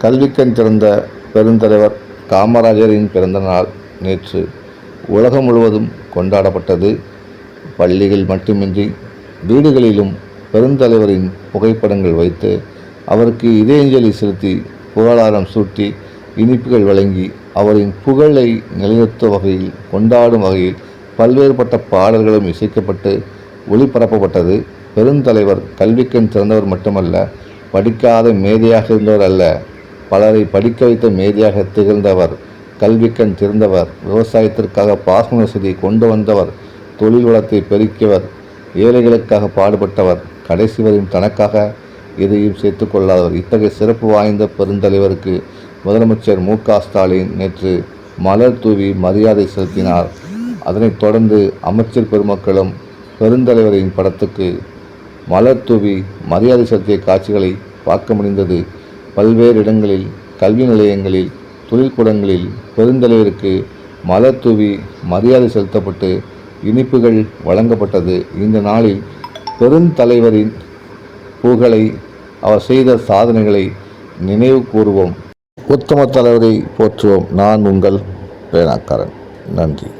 கல்விக்கண் திறந்த பெருந்தலைவர் காமராஜரின் பிறந்த நாள் நேற்று உலகம் முழுவதும் கொண்டாடப்பட்டது. பள்ளிகள் மட்டுமின்றி வீடுகளிலும் பெருந்தலைவரின் புகைப்படங்கள் வைத்து அவருக்கு இதயஞ்சலி செலுத்தி புகழாரம் சூட்டி இனிப்புகள் வழங்கி அவரின் புகழை நிலைநிறுத்தும் வகையில் கொண்டாடும் வகையில் பல்வேறுபட்ட பாடல்களும் இசைக்கப்பட்டு ஒளிபரப்பப்பட்டது. பெருந்தலைவர் கல்விக்கண் திறந்தவர் மட்டுமல்ல, படிக்காத மேதையாக இருந்தவர் அல்ல, பலரை படிக்க வைத்த மேதையாக திகழ்ந்தவர். கல்விக்கண் திறந்தவர், விவசாயத்திற்காக பாசன வசதியை கொண்டு வந்தவர், தொழில் வளத்தை பெருக்கியவர், ஏழைகளுக்காக பாடுபட்டவர், கடைசி வரையும் தனக்காக எதையும் சேர்த்து கொள்ளாதவர். இத்தகைய சிறப்பு வாய்ந்த பெருந்தலைவருக்கு முதலமைச்சர் மு.க. ஸ்டாலின் நேற்று மலர் தூவி மரியாதை செலுத்தினார். அதனைத் தொடர்ந்து அமைச்சர் பெருமக்களும் பெருந்தலைவரின் படத்துக்கு மலர் தூவி மரியாதை செலுத்திய காட்சிகளை பார்க்க முடிந்தது. பல்வேறு இடங்களில், கல்வி நிலையங்களில், தொழில்கூடங்களில் பெருந்தலைவருக்கு மலர் தூவி மரியாதை செலுத்தப்பட்டு இனிப்புகள் வழங்கப்பட்டது. இந்த நாளில் பெருந்தலைவரின் புகழை, அவர் செய்த சாதனைகளை நினைவு கூறுவோம். உத்தம தலைவரை போற்றுவோம். நான் உங்கள் பேனாக்காரன். நன்றி.